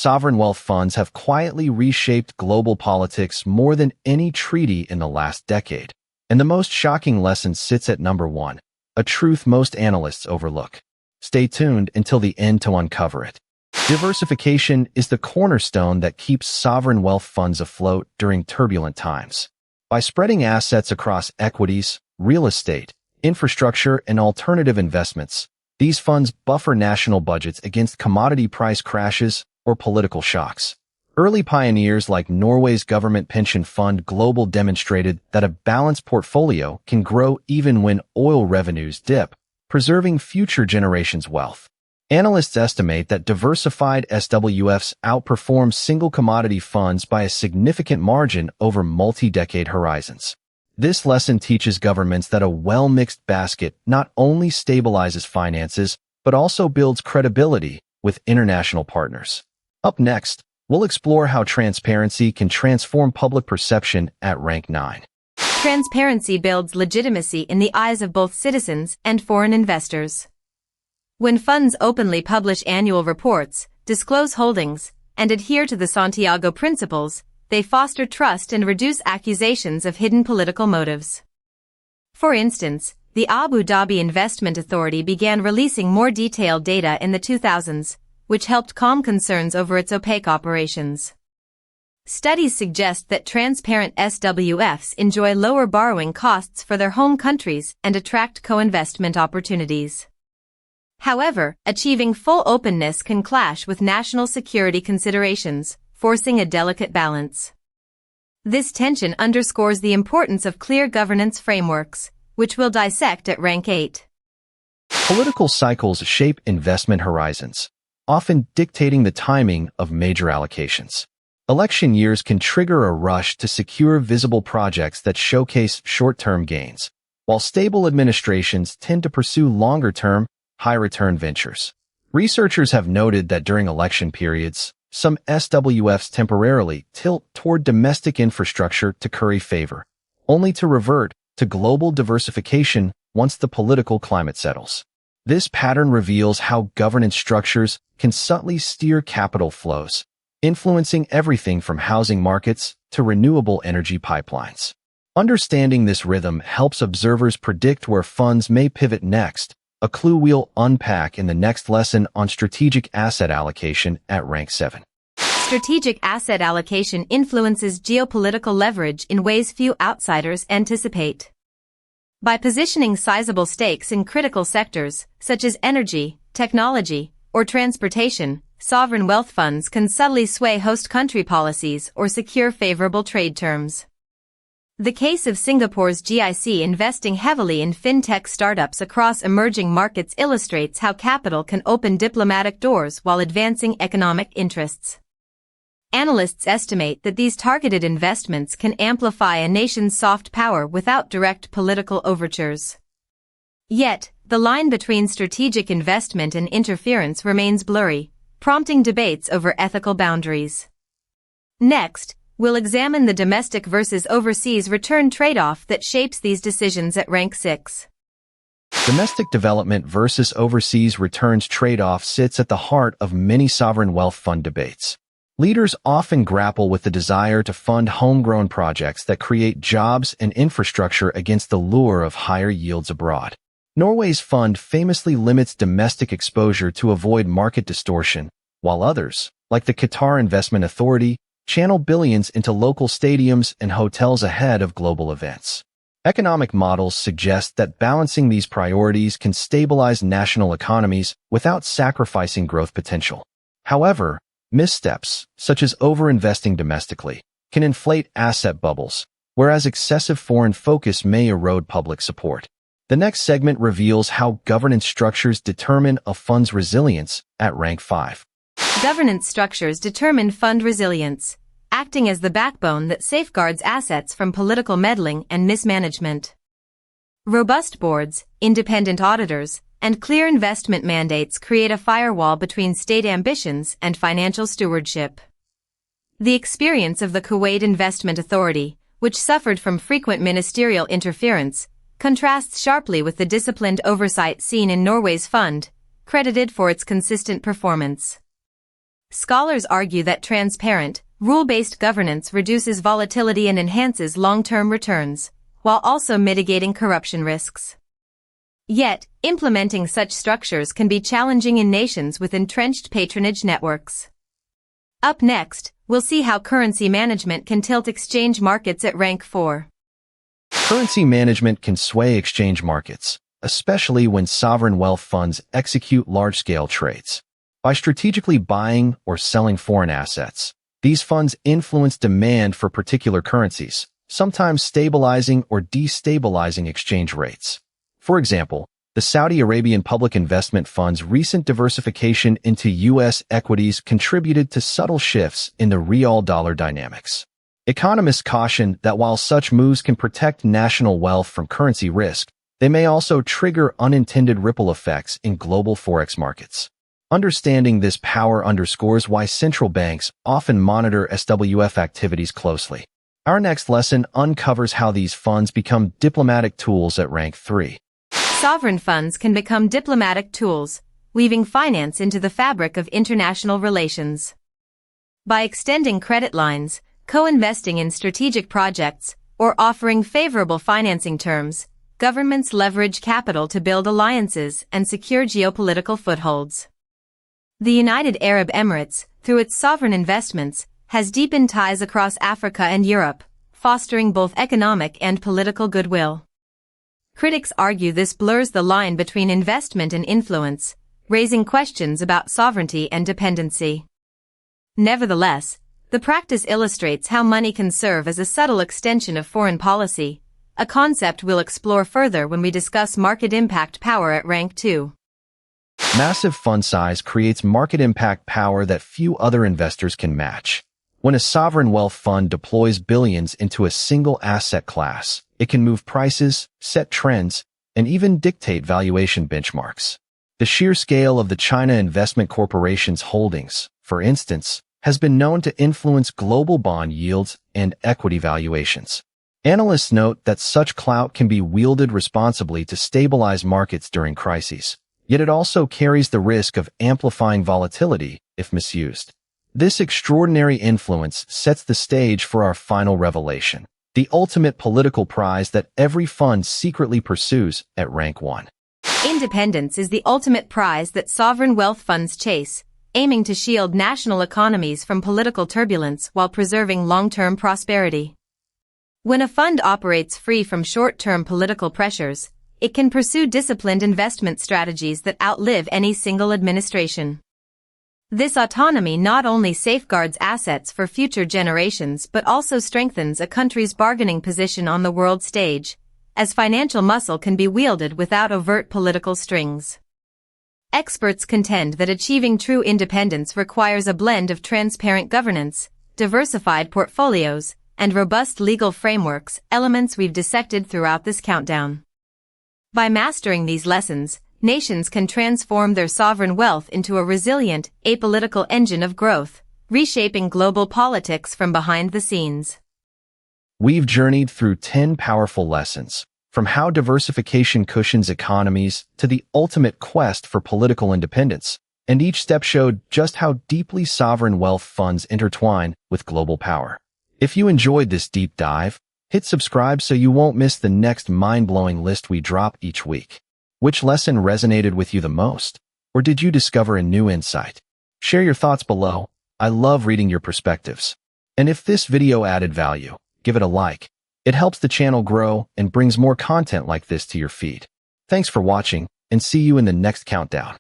sovereign wealth funds have quietly reshaped global politics more than any treaty in the last decade. And the most shocking lesson sits at number 1, a truth most analysts overlook. Stay tuned until the end to uncover it. Diversification is the cornerstone that keeps sovereign wealth funds afloat during turbulent times. By spreading assets across equities, real estate, infrastructure, and alternative investments, these funds buffer national budgets against commodity price crashes or political shocks. Early pioneers like Norway's government pension fund Global demonstrated that a balanced portfolio can grow even when oil revenues dip, preserving future generations' wealth. Analysts estimate that diversified SWFs outperform single commodity funds by a significant margin over multi-decade horizons. This lesson teaches governments that a well-mixed basket not only stabilizes finances, but also builds credibility with international partners. Up next, we'll explore how transparency can transform public perception at rank 9. Transparency builds legitimacy in the eyes of both citizens and foreign investors. When funds openly publish annual reports, disclose holdings, and adhere to the Santiago Principles, they foster trust and reduce accusations of hidden political motives. For instance, the Abu Dhabi Investment Authority began releasing more detailed data in the 2000s, which helped calm concerns over its opaque operations. Studies suggest that transparent SWFs enjoy lower borrowing costs for their home countries and attract co-investment opportunities. However, achieving full openness can clash with national security considerations, forcing a delicate balance. This tension underscores the importance of clear governance frameworks, which we'll dissect at rank 8. Political cycles shape investment horizons, often dictating the timing of major allocations. Election years can trigger a rush to secure visible projects that showcase short-term gains, while stable administrations tend to pursue longer-term, high-return ventures. Researchers have noted that during election periods, some SWFs temporarily tilt toward domestic infrastructure to curry favor, only to revert to global diversification once the political climate settles. This pattern reveals how governance structures can subtly steer capital flows, influencing everything from housing markets to renewable energy pipelines. Understanding this rhythm helps observers predict where funds may pivot next, a clue we'll unpack in the next lesson on strategic asset allocation at rank 7. Strategic asset allocation influences geopolitical leverage in ways few outsiders anticipate. By positioning sizable stakes in critical sectors, such as energy, technology, or transportation, sovereign wealth funds can subtly sway host country policies or secure favorable trade terms. The case of Singapore's GIC investing heavily in fintech startups across emerging markets illustrates how capital can open diplomatic doors while advancing economic interests. Analysts estimate that these targeted investments can amplify a nation's soft power without direct political overtures. Yet, the line between strategic investment and interference remains blurry, prompting debates over ethical boundaries. Next, we'll examine the domestic versus overseas return trade-off that shapes these decisions at rank 6. Domestic development versus overseas returns trade-off sits at the heart of many sovereign wealth fund debates. Leaders often grapple with the desire to fund homegrown projects that create jobs and infrastructure against the lure of higher yields abroad. Norway's fund famously limits domestic exposure to avoid market distortion, while others, like the Qatar Investment Authority, channel billions into local stadiums and hotels ahead of global events. Economic models suggest that balancing these priorities can stabilize national economies without sacrificing growth potential. However, missteps, such as overinvesting domestically, can inflate asset bubbles, whereas excessive foreign focus may erode public support. The next segment reveals how governance structures determine a fund's resilience at rank 5. Governance structures determine fund resilience, acting as the backbone that safeguards assets from political meddling and mismanagement. Robust boards, independent auditors, and clear investment mandates create a firewall between state ambitions and financial stewardship. The experience of the Kuwait Investment Authority, which suffered from frequent ministerial interference, contrasts sharply with the disciplined oversight seen in Norway's fund, credited for its consistent performance. Scholars argue that transparent, rule-based governance reduces volatility and enhances long-term returns, while also mitigating corruption risks. Yet, implementing such structures can be challenging in nations with entrenched patronage networks. Up next, we'll see how currency management can tilt exchange markets at rank 4. Currency management can sway exchange markets, especially when sovereign wealth funds execute large-scale trades. By strategically buying or selling foreign assets, these funds influence demand for particular currencies, sometimes stabilizing or destabilizing exchange rates. For example, the Saudi Arabian Public Investment Fund's recent diversification into U.S. equities contributed to subtle shifts in the real-dollar dynamics. Economists caution that while such moves can protect national wealth from currency risk, they may also trigger unintended ripple effects in global forex markets. Understanding this power underscores why central banks often monitor SWF activities closely. Our next lesson uncovers how these funds become diplomatic tools at rank 3. Sovereign funds can become diplomatic tools, weaving finance into the fabric of international relations. By extending credit lines, co-investing in strategic projects, or offering favorable financing terms, governments leverage capital to build alliances and secure geopolitical footholds. The United Arab Emirates, through its sovereign investments, has deepened ties across Africa and Europe, fostering both economic and political goodwill. Critics argue this blurs the line between investment and influence, raising questions about sovereignty and dependency. Nevertheless, the practice illustrates how money can serve as a subtle extension of foreign policy, a concept we'll explore further when we discuss market impact power at rank 2. Massive fund size creates market impact power that few other investors can match. When a sovereign wealth fund deploys billions into a single asset class, it can move prices, set trends, and even dictate valuation benchmarks. The sheer scale of the China Investment Corporation's holdings, for instance, has been known to influence global bond yields and equity valuations. Analysts note that such clout can be wielded responsibly to stabilize markets during crises, yet it also carries the risk of amplifying volatility if misused. This extraordinary influence sets the stage for our final revelation, the ultimate political prize that every fund secretly pursues at rank 1. Independence is the ultimate prize that sovereign wealth funds chase, aiming to shield national economies from political turbulence while preserving long-term prosperity. When a fund operates free from short-term political pressures, it can pursue disciplined investment strategies that outlive any single administration. This autonomy not only safeguards assets for future generations but also strengthens a country's bargaining position on the world stage, as financial muscle can be wielded without overt political strings. Experts contend that achieving true independence requires a blend of transparent governance, diversified portfolios, and robust legal frameworks, elements we've dissected throughout this countdown. By mastering these lessons, nations can transform their sovereign wealth into a resilient, apolitical engine of growth, reshaping global politics from behind the scenes. We've journeyed through 10 powerful lessons, from how diversification cushions economies to the ultimate quest for political independence, and each step showed just how deeply sovereign wealth funds intertwine with global power. If you enjoyed this deep dive, hit subscribe so you won't miss the next mind-blowing list we drop each week. Which lesson resonated with you the most? Or did you discover a new insight? Share your thoughts below. I love reading your perspectives. And if this video added value, give it a like. It helps the channel grow and brings more content like this to your feed. Thanks for watching, and see you in the next countdown.